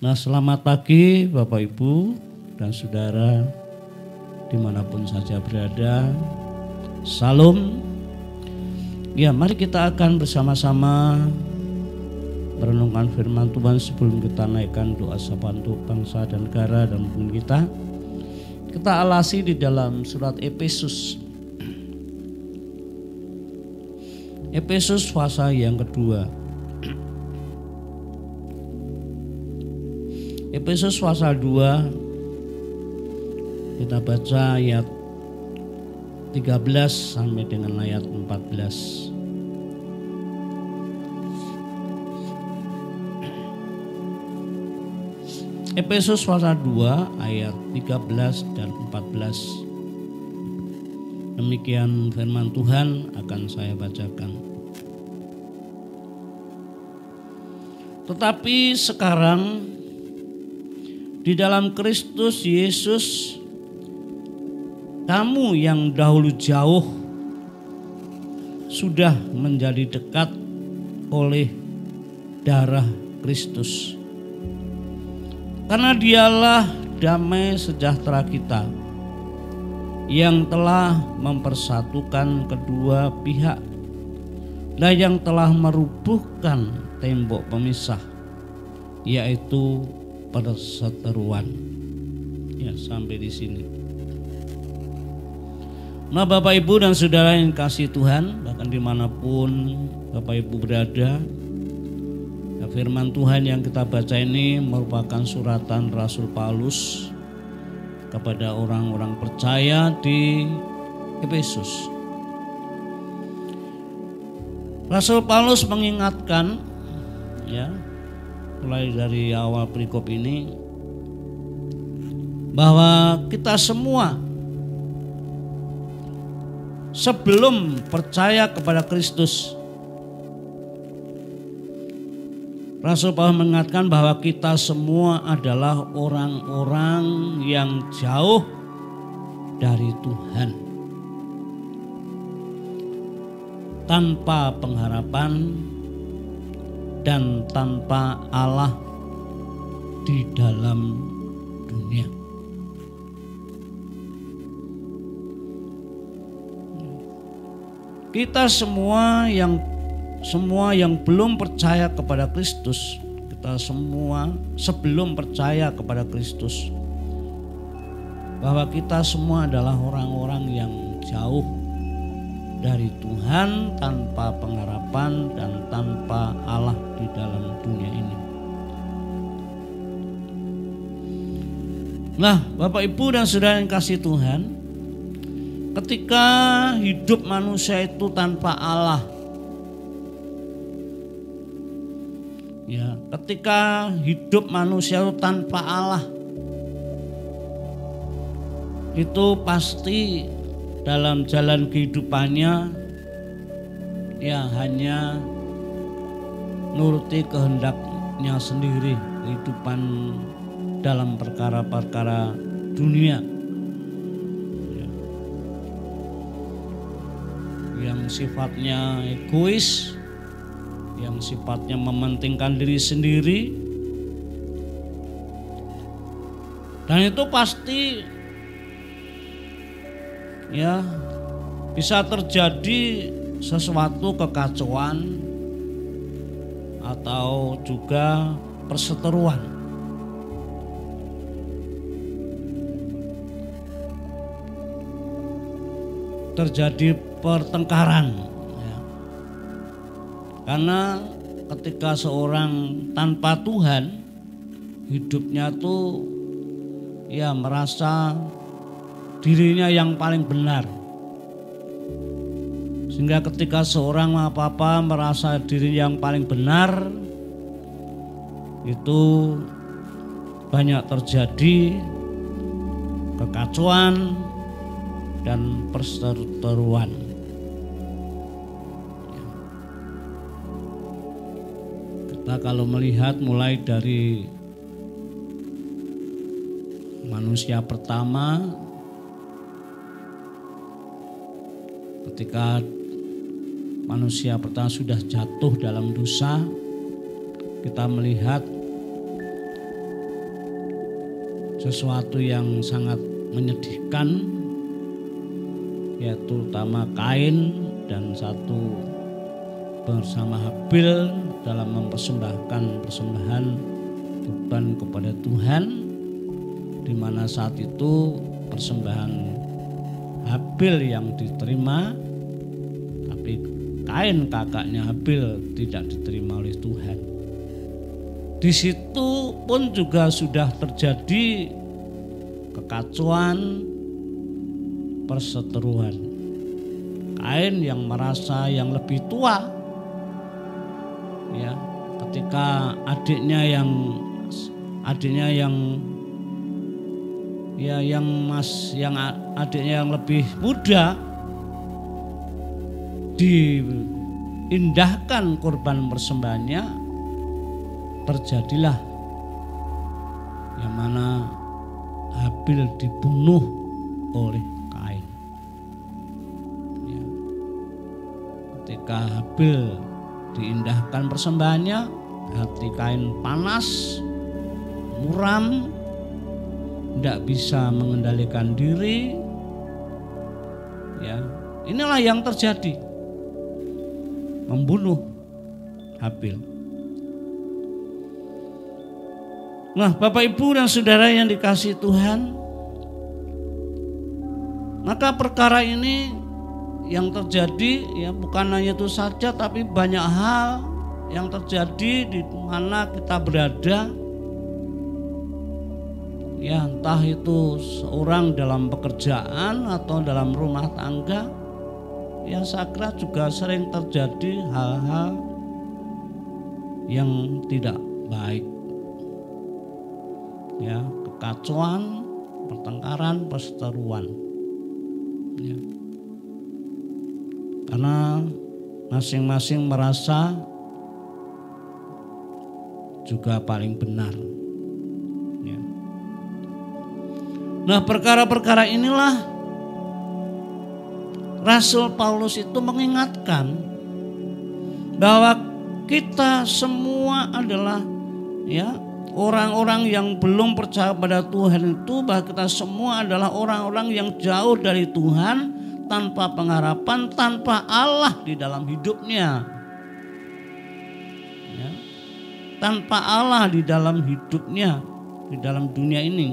Nah, selamat pagi Bapak Ibu dan Saudara dimanapun saja berada. Salam. Ya, mari kita akan bersama-sama merenungkan firman Tuhan sebelum kita naikkan doa sapa untuk bangsa dan negara dan pemimpin kita. Kita alasi di dalam surat Efesus. Efesus pasal yang kedua. Efesus pasal 2, kita baca ayat 13 sampai dengan ayat 14. Efesus pasal 2 ayat 13 dan 14. Demikian firman Tuhan akan saya bacakan. Tetapi sekarang di dalam Kristus Yesus, kamu yang dahulu jauh sudah menjadi dekat oleh darah Kristus. Karena dialah damai sejahtera kita yang telah mempersatukan kedua pihak dan yang telah merubuhkan tembok pemisah, yaitu perseteruan. Ya, sampai di sini. Nah, Bapak Ibu dan Saudara yang kasih Tuhan, bahkan dimanapun Bapak Ibu berada, ya, firman Tuhan yang kita baca ini merupakan suratan Rasul Paulus kepada orang-orang percaya di Efesus. Rasul Paulus mengingatkan, ya, mulai dari awal perikop ini, bahwa kita semua sebelum percaya kepada Kristus, Rasul Paulus mengingatkan bahwa kita semua adalah orang-orang yang jauh dari Tuhan, tanpa pengharapan dan tanpa Allah di dalam dunia. Kita semua yang belum percaya kepada Kristus, kita semua sebelum percaya kepada Kristus, bahwa kita semua adalah orang-orang yang jauh dari Tuhan, tanpa pengharapan dan tanpa Allah di dalam dunia ini. Nah, Bapak Ibu dan Saudara yang kasih Tuhan, ketika hidup manusia itu tanpa Allah, ya, ketika hidup manusia itu tanpa Allah, itu pasti dalam jalan kehidupannya ya hanya nuruti kehendaknya sendiri, kehidupan dalam perkara-perkara dunia, ya, yang sifatnya egois, yang sifatnya mementingkan diri sendiri, dan itu pasti ya bisa terjadi sesuatu kekacauan atau juga perseteruan. Terjadi pertengkaran, ya. Karena ketika seorang tanpa Tuhan, hidupnya tuh ya merasa dirinya yang paling benar. Sehingga ketika seorang apa-apa merasa diri yang paling benar, itu banyak terjadi kekacauan dan perseteruan. Kita kalau melihat mulai dari manusia pertama, ketika manusia pertama sudah jatuh dalam dosa, kita melihat sesuatu yang sangat menyedihkan, yaitu terutama Kain dan satu bersama Habil dalam mempersembahkan persembahan kurban kepada Tuhan, di mana saat itu persembahan Habil yang diterima, tapi Kain kakaknya Habil tidak diterima oleh Tuhan. Di situ pun juga sudah terjadi kekacauan, perseteruan. Kain yang merasa yang lebih tua, ya, ketika adiknya yang adiknya yang lebih muda diindahkan kurban persembahannya, terjadilah yang mana Habil dibunuh oleh Kain. Ya. Ketika Habil diindahkan persembahannya, hati Kain panas, muram, tidak bisa mengendalikan diri. Ya, inilah yang terjadi, membunuh Habil. Nah, Bapak Ibu dan Saudara yang dikasihi Tuhan, maka perkara ini yang terjadi ya bukan hanya itu saja, tapi banyak hal yang terjadi di mana kita berada. Ya, entah itu seorang dalam pekerjaan atau dalam rumah tangga, ya saya kira juga sering terjadi hal-hal yang tidak baik. Ya, kekacauan, pertengkaran, perseteruan. Ya. Karena masing-masing merasa juga paling benar. Ya. Nah, perkara-perkara inilah Rasul Paulus itu mengingatkan bahwa kita semua adalah ya orang-orang yang belum percaya pada Tuhan itu, bahwa kita semua adalah orang-orang yang jauh dari Tuhan, tanpa pengharapan, tanpa Allah di dalam hidupnya. Ya. Tanpa Allah di dalam hidupnya, di dalam dunia ini.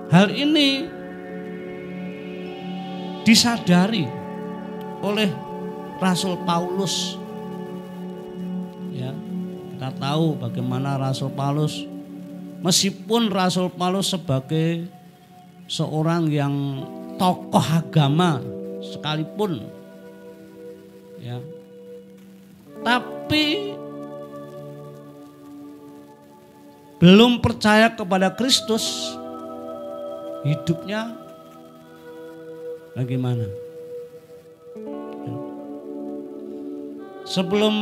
Hal ini disadari oleh Rasul Paulus. Ya. Kita tahu bagaimana Rasul Paulus, meskipun Rasul Paulus sebagai seorang yang tokoh agama sekalipun, ya, tapi belum percaya kepada Kristus, hidupnya bagaimana? Ya. Sebelum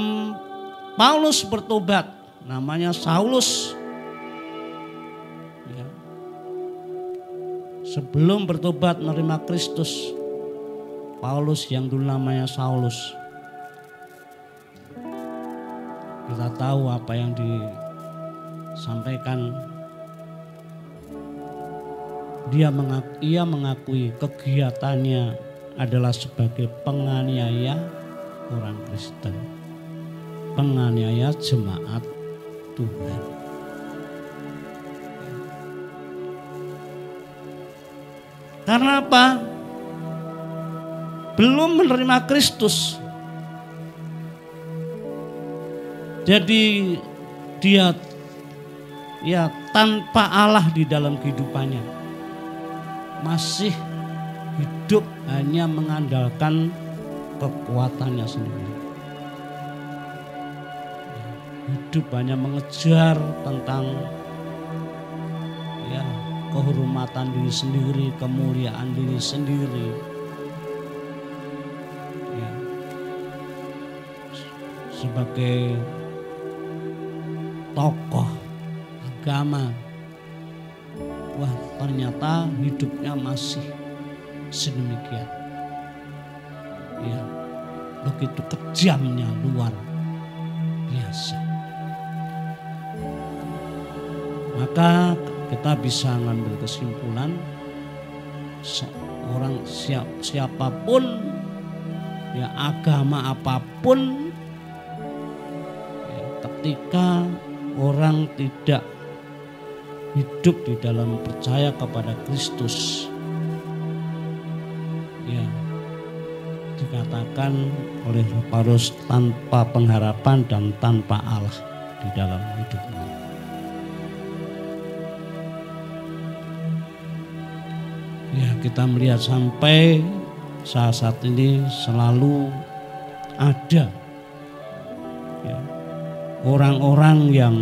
Paulus bertobat, namanya Saulus. Ya. Sebelum bertobat menerima Kristus, Paulus yang dulu namanya Saulus. Kita tahu apa yang disampaikan. Ia mengakui kegiatannya adalah sebagai penganiaya orang Kristen, penganiaya jemaat Tuhan. Karena apa? Belum menerima Kristus. Jadi dia ya tanpa Allah di dalam kehidupannya. Masih hidup hanya mengandalkan kekuatannya sendiri. Hidup hanya mengejar tentang ya kehormatan diri sendiri, kemuliaan diri sendiri. Ya. Sebagai tokoh agama, wah ternyata hidupnya masih sedemikian. Ya, begitu kejamnya, luar biasa. Maka kita bisa mengambil kesimpulan orang siapapun, ya agama apapun, ya, ketika orang tidak hidup di dalam percaya kepada Kristus, ya dikatakan oleh Paulus tanpa pengharapan dan tanpa Allah di dalam hidupnya. Ya, kita melihat sampai saat ini selalu ada, ya, orang-orang yang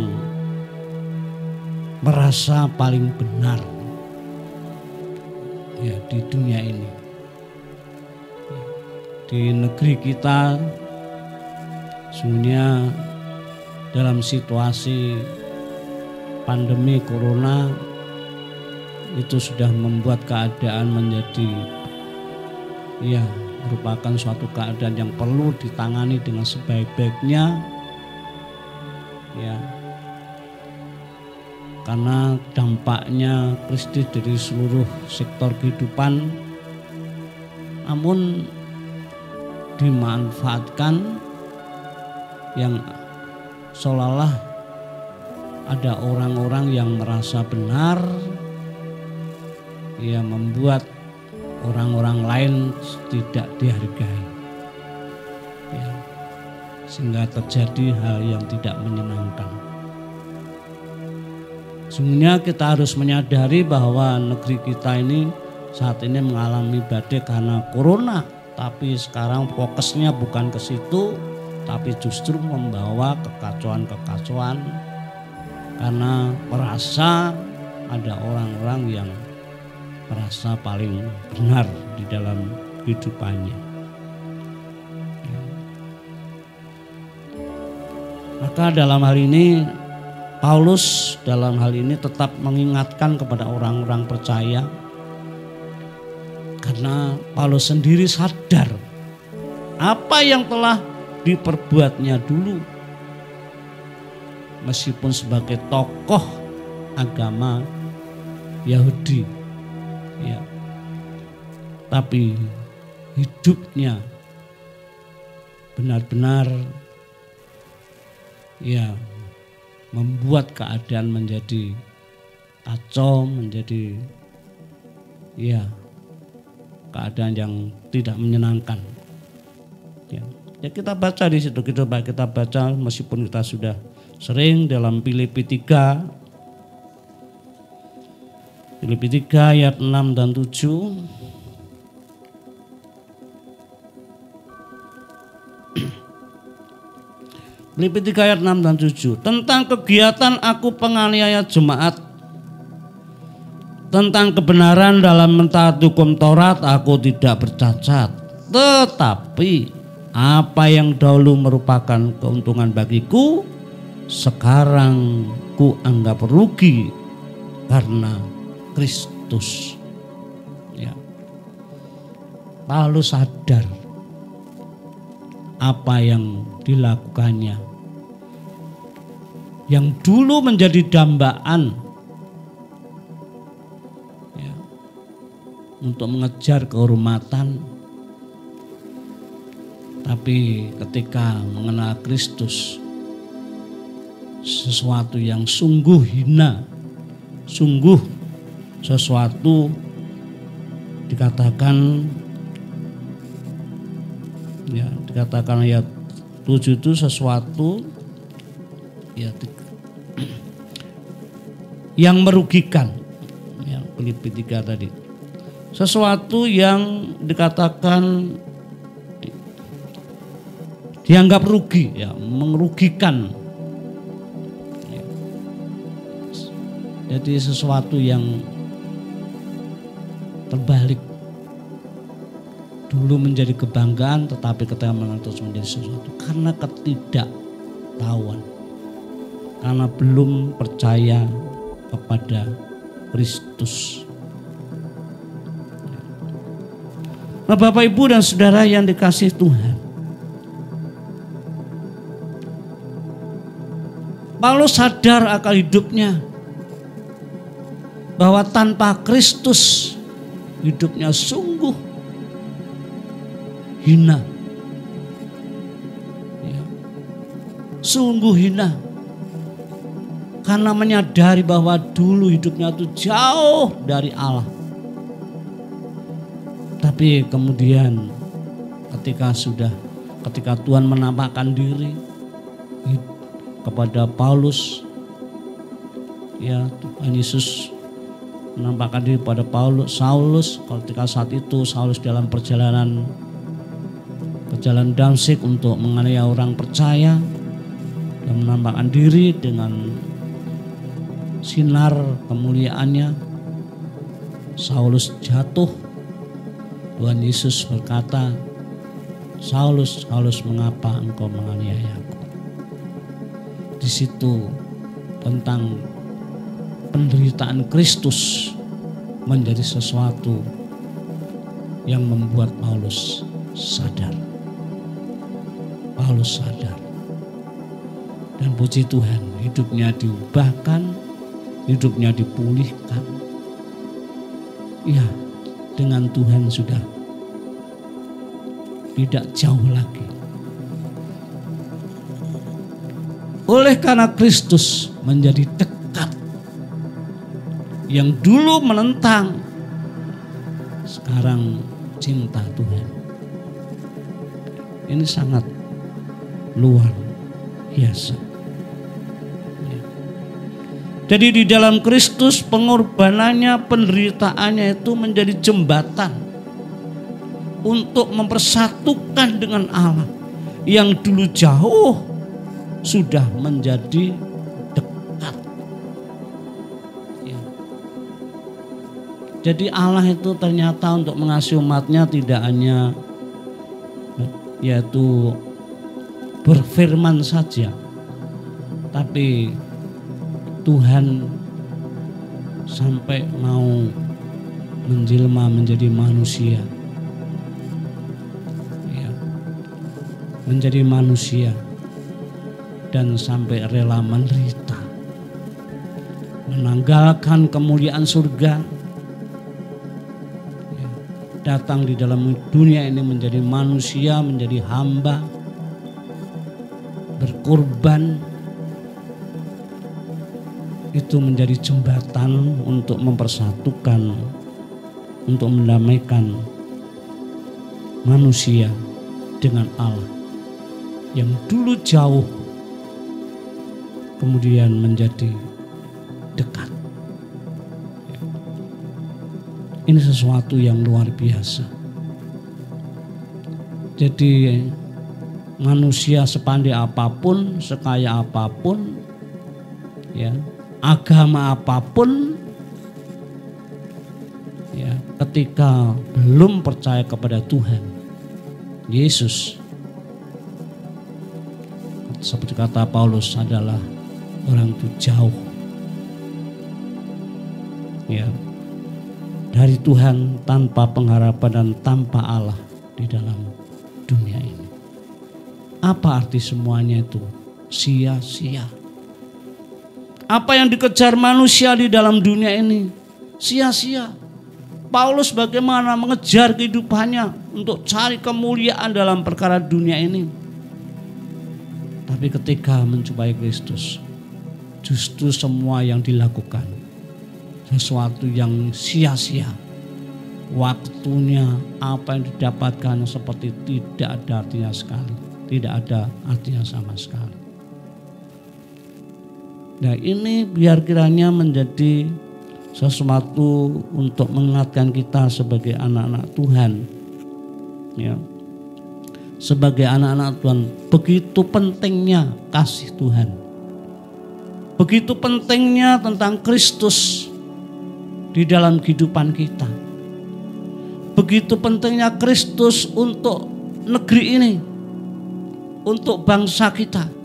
merasa paling benar, ya, di dunia ini. Di negeri kita sebenarnya dalam situasi pandemi corona itu sudah membuat keadaan menjadi, ya, merupakan suatu keadaan yang perlu ditangani dengan sebaik-baiknya, ya, karena dampaknya krisis dari seluruh sektor kehidupan, namun dimanfaatkan yang seolah-olah ada orang-orang yang merasa benar, ya, membuat orang-orang lain tidak dihargai, ya, sehingga terjadi hal yang tidak menyenangkan. Sungguhnya kita harus menyadari bahwa negeri kita ini saat ini mengalami badai karena corona, tapi sekarang fokusnya bukan ke situ, tapi justru membawa kekacauan-kekacauan karena merasa ada orang-orang yang merasa paling benar di dalam kehidupannya. Maka dalam hal ini Paulus dalam hal ini tetap mengingatkan kepada orang-orang percaya, karena Paulus sendiri sadar apa yang telah diperbuatnya dulu, meskipun sebagai tokoh agama Yahudi, ya, tapi hidupnya benar-benar, ya, membuat keadaan menjadi kacau, menjadi, ya, keadaan yang tidak menyenangkan. Ya, ya kita baca di situ, kita baca meskipun kita sudah sering dalam Filipi 3 ayat 6 dan 7. Filipi 3 ayat 6 dan 7. Tentang kegiatan aku penganiaya jemaat, tentang kebenaran dalam mentaati hukum Taurat aku tidak bercacat. Tetapi apa yang dahulu merupakan keuntungan bagiku, sekarang ku anggap rugi karena Kristus. Ya. Paulus sadar apa yang dilakukannya, yang dulu menjadi dambaan, ya, untuk mengejar kehormatan, tapi ketika mengenal Kristus, sesuatu yang sungguh hina, sungguh sesuatu dikatakan, ya, dikatakan ayat 7 itu sesuatu, ya, yang merugikan, ya, Filipi 3 tadi, sesuatu yang dikatakan dianggap rugi, ya, merugikan, ya. Jadi sesuatu yang terbalik, dulu menjadi kebanggaan, tetapi ketika mengatur menjadi sesuatu karena ketidaktahuan, karena belum percaya kepada Kristus. Nah, Bapak, Ibu, dan Saudara yang dikasihi Tuhan, Paulus sadar akan hidupnya bahwa tanpa Kristus hidupnya sungguh hina. Ya. Sungguh hina. Karena menyadari bahwa dulu hidupnya itu jauh dari Allah. Tapi kemudian ketika Tuhan menampakkan diri kepada Paulus, ya, Tuhan Yesus menampakkan diri pada Saulus. Ketika saat itu Saulus dalam perjalanan Damsyik untuk menganiaya orang percaya, dan menampakkan diri dengan sinar kemuliaannya. Saulus jatuh. Tuhan Yesus berkata, Saulus, Saulus, mengapa engkau menganiaya aku? Di situ tentang penderitaan Kristus menjadi sesuatu yang membuat Paulus sadar. Paulus sadar. Dan puji Tuhan, hidupnya diubahkan, hidupnya dipulihkan. Ya, dengan Tuhan sudah tidak jauh lagi. Oleh karena Kristus menjadi dekat. Yang dulu menentang, sekarang cinta Tuhan. Ini sangat luar biasa. Jadi di dalam Kristus pengorbanannya, penderitaannya itu menjadi jembatan untuk mempersatukan dengan Allah yang dulu jauh sudah menjadi dekat. Ya. Jadi Allah itu ternyata untuk mengasihi umatnya tidak hanya yaitu berfirman saja, tapi Tuhan sampai mau menjelma menjadi manusia, ya, menjadi manusia dan sampai rela menderita, menanggalkan kemuliaan surga, ya, datang di dalam dunia ini menjadi manusia, menjadi hamba, berkorban. Itu menjadi jembatan untuk mempersatukan, untuk mendamaikan manusia dengan Allah yang dulu jauh kemudian menjadi dekat. Ini sesuatu yang luar biasa. Jadi manusia sepandai apapun, sekaya apapun, ya, agama apapun, ya, ketika belum percaya kepada Tuhan Yesus, seperti kata Paulus, adalah orang itu jauh, ya, dari Tuhan, tanpa pengharapan dan tanpa Allah di dalam dunia ini. Apa arti semuanya itu? Sia-sia. Apa yang dikejar manusia di dalam dunia ini sia-sia. Paulus bagaimana mengejar kehidupannya untuk cari kemuliaan dalam perkara dunia ini. Tapi ketika menjumpai Kristus, justru semua yang dilakukan sesuatu yang sia-sia. Waktunya, apa yang didapatkan seperti tidak ada artinya sekali. Tidak ada artinya sama sekali. Nah, ini biar kiranya menjadi sesuatu untuk mengingatkan kita sebagai anak-anak Tuhan, ya, sebagai anak-anak Tuhan, begitu pentingnya kasih Tuhan, begitu pentingnya tentang Kristus di dalam kehidupan kita, begitu pentingnya Kristus untuk negeri ini, untuk bangsa kita.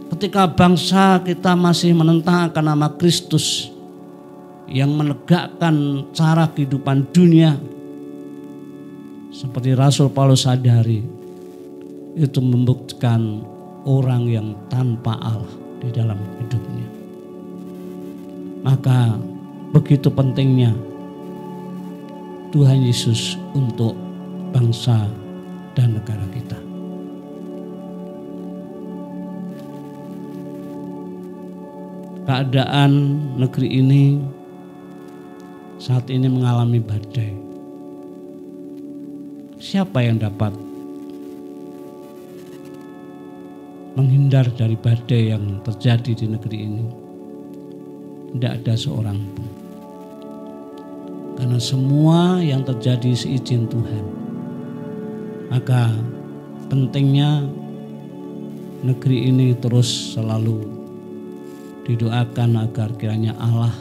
Ketika bangsa kita masih menentang akan nama Kristus yang menegakkan cara kehidupan dunia, seperti Rasul Paulus sadari, itu membuktikan orang yang tanpa Allah di dalam hidupnya. Maka begitu pentingnya Tuhan Yesus untuk bangsa dan negara kita. Keadaan negeri ini saat ini mengalami badai. Siapa yang dapat menghindar dari badai yang terjadi di negeri ini? Tidak ada seorang pun. Karena semua yang terjadi seizin Tuhan. Maka pentingnya negeri ini terus selalu didoakan agar kiranya Allah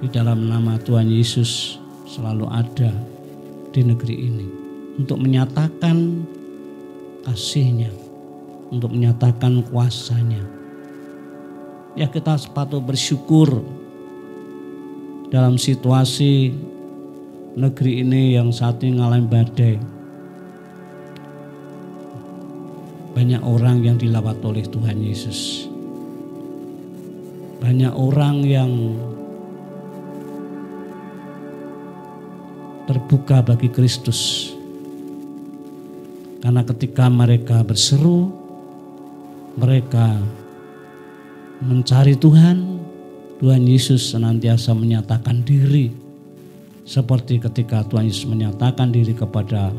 di dalam nama Tuhan Yesus selalu ada di negeri ini untuk menyatakan kasih-Nya, untuk menyatakan kuasa-Nya. Ya, kita sepatut bersyukur dalam situasi negeri ini yang saat ini mengalami badai. Banyak orang yang dilawat oleh Tuhan Yesus. Banyak orang yang terbuka bagi Kristus. Karena ketika mereka berseru, mereka mencari Tuhan, Tuhan Yesus senantiasa menyatakan diri. Seperti ketika Tuhan Yesus menyatakan diri kepada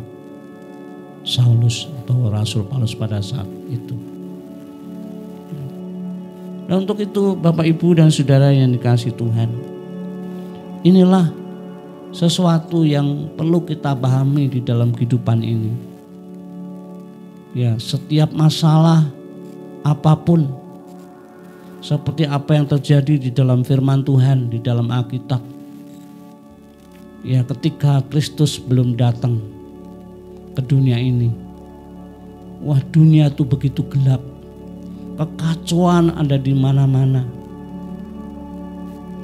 Saulus atau Rasul Paulus pada saat itu. Dan untuk itu Bapak Ibu dan Saudara yang dikasihi Tuhan, inilah sesuatu yang perlu kita pahami di dalam kehidupan ini. Ya, setiap masalah apapun, seperti apa yang terjadi di dalam firman Tuhan, di dalam Alkitab. Ya, ketika Kristus belum datang ke dunia ini, wah, dunia itu begitu gelap. Kekacauan ada di mana-mana.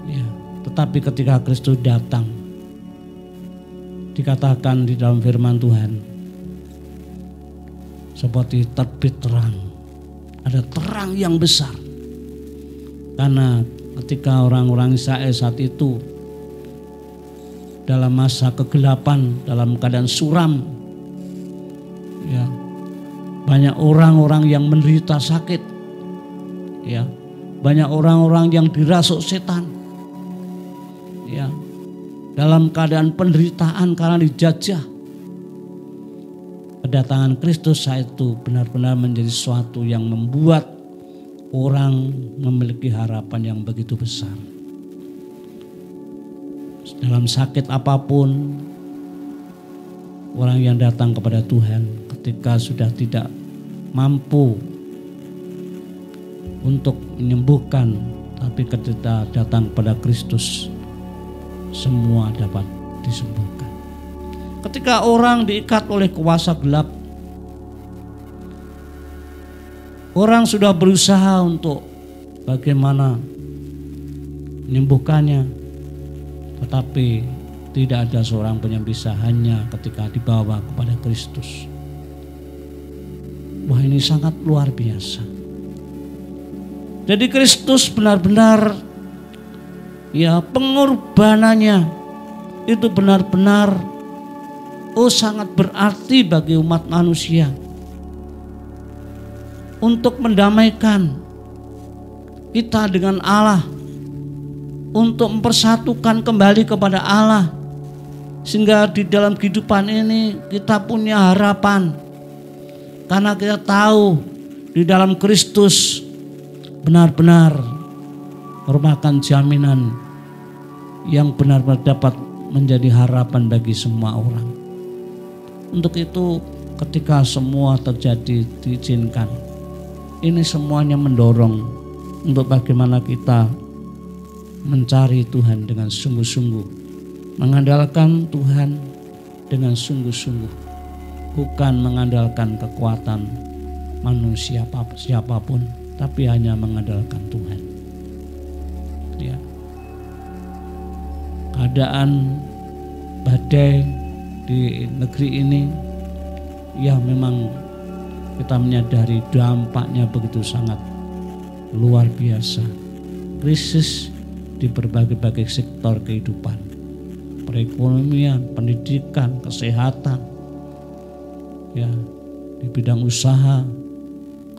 Ya, tetapi ketika Kristus datang, dikatakan di dalam firman Tuhan, seperti terbit terang. Ada terang yang besar. Karena ketika orang-orang Israel saat itu dalam masa kegelapan, dalam keadaan suram, ya, banyak orang-orang yang menderita sakit. Ya, banyak orang-orang yang dirasuk setan. Ya, dalam keadaan penderitaan karena dijajah. Kedatangan Kristus saat itu benar-benar menjadi sesuatu yang membuat orang memiliki harapan yang begitu besar. Dalam sakit apapun, orang yang datang kepada Tuhan ketika sudah tidak mampu untuk menyembuhkan, tapi ketika datang kepada Kristus, semua dapat disembuhkan. Ketika orang diikat oleh kuasa gelap, orang sudah berusaha untuk bagaimana menyembuhkannya, tetapi tidak ada seorang pun yang bisa, hanya ketika dibawa kepada Kristus. Wah, ini sangat luar biasa. Jadi Kristus benar-benar, ya, pengorbanannya itu benar-benar sangat berarti bagi umat manusia untuk mendamaikan kita dengan Allah, untuk mempersatukan kembali kepada Allah, sehingga di dalam kehidupan ini kita punya harapan, karena kita tahu di dalam Kristus benar-benar merupakan jaminan yang benar-benar dapat menjadi harapan bagi semua orang. Untuk itu ketika semua terjadi diizinkan, ini semuanya mendorong untuk bagaimana kita mencari Tuhan dengan sungguh-sungguh, mengandalkan Tuhan dengan sungguh-sungguh, bukan mengandalkan kekuatan manusia siapapun, tapi hanya mengandalkan Tuhan. Ya. Keadaan badai di negeri ini, ya, memang kita menyadari dampaknya begitu sangat luar biasa. Krisis di berbagai sektor kehidupan, perekonomian, pendidikan, kesehatan, ya, di bidang usaha,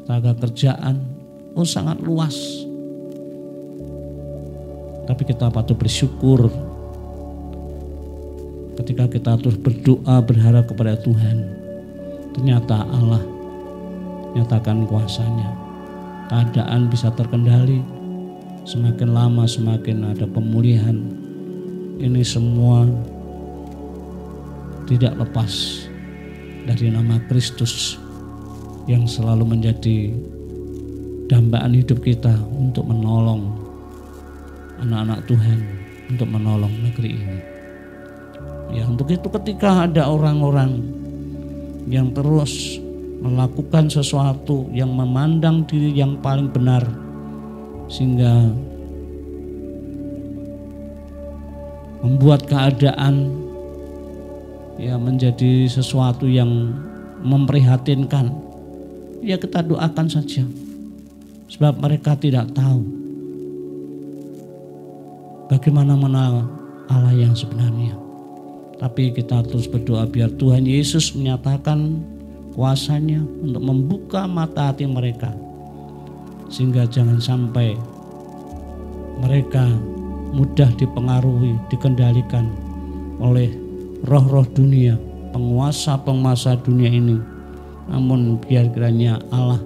tenaga kerjaan, sangat luas. Tapi kita patut bersyukur ketika kita terus berdoa berharap kepada Tuhan. Ternyata Allah nyatakan kuasanya. Keadaan bisa terkendali. Semakin lama semakin ada pemulihan. Ini semua tidak lepas dari nama Kristus yang selalu menjadi dambaan hidup kita untuk menolong anak-anak Tuhan, untuk menolong negeri ini. Ya, untuk itu ketika ada orang-orang yang terus melakukan sesuatu yang memandang diri yang paling benar, sehingga membuat keadaan ya menjadi sesuatu yang memprihatinkan, ya kita doakan saja, sebab mereka tidak tahu bagaimana mengenal Allah yang sebenarnya. Tapi kita terus berdoa biar Tuhan Yesus menyatakan kuasanya untuk membuka mata hati mereka, sehingga jangan sampai mereka mudah dipengaruhi, dikendalikan oleh roh-roh dunia, penguasa-penguasa dunia ini. Namun biar kiranya Allah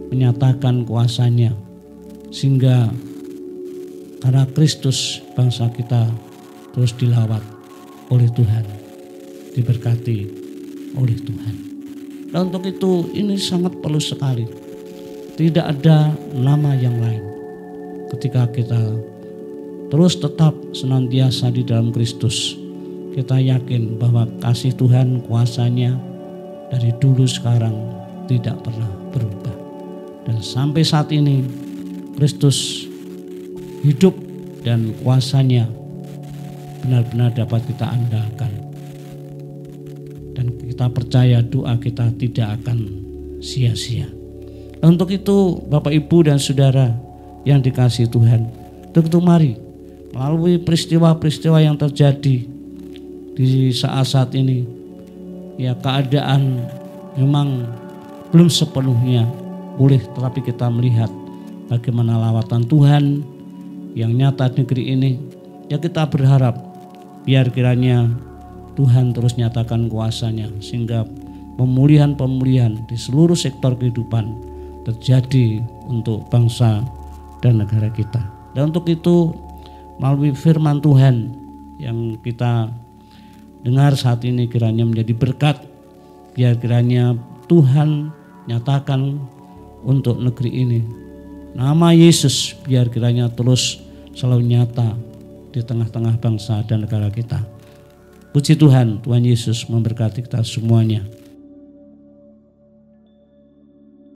menyatakan kuasanya, sehingga karena Kristus bangsa kita terus dilawat oleh Tuhan, diberkati oleh Tuhan. Dan untuk itu ini sangat perlu sekali. Tidak ada nama yang lain. Ketika kita terus tetap senantiasa di dalam Kristus, kita yakin bahwa kasih Tuhan, kuasanya dari dulu sekarang tidak pernah berubah. Dan sampai saat ini Kristus hidup dan kuasanya benar-benar dapat kita andalkan. Dan kita percaya doa kita tidak akan sia-sia. Untuk itu Bapak Ibu dan Saudara yang dikasihi Tuhan, untuk itu mari melalui peristiwa-peristiwa yang terjadi di saat-saat ini, ya keadaan memang belum sepenuhnya pulih, tetapi kita melihat bagaimana lawatan Tuhan yang nyata di negeri ini. Ya kita berharap biar kiranya Tuhan terus nyatakan kuasanya, sehingga pemulihan-pemulihan di seluruh sektor kehidupan terjadi untuk bangsa dan negara kita. Dan untuk itu melalui firman Tuhan yang kita dengar saat ini kiranya menjadi berkat, biar kiranya Tuhan nyatakan untuk negeri ini. Nama Yesus biar kiranya terus selalu nyata di tengah-tengah bangsa dan negara kita. Puji Tuhan, Tuhan Yesus memberkati kita semuanya.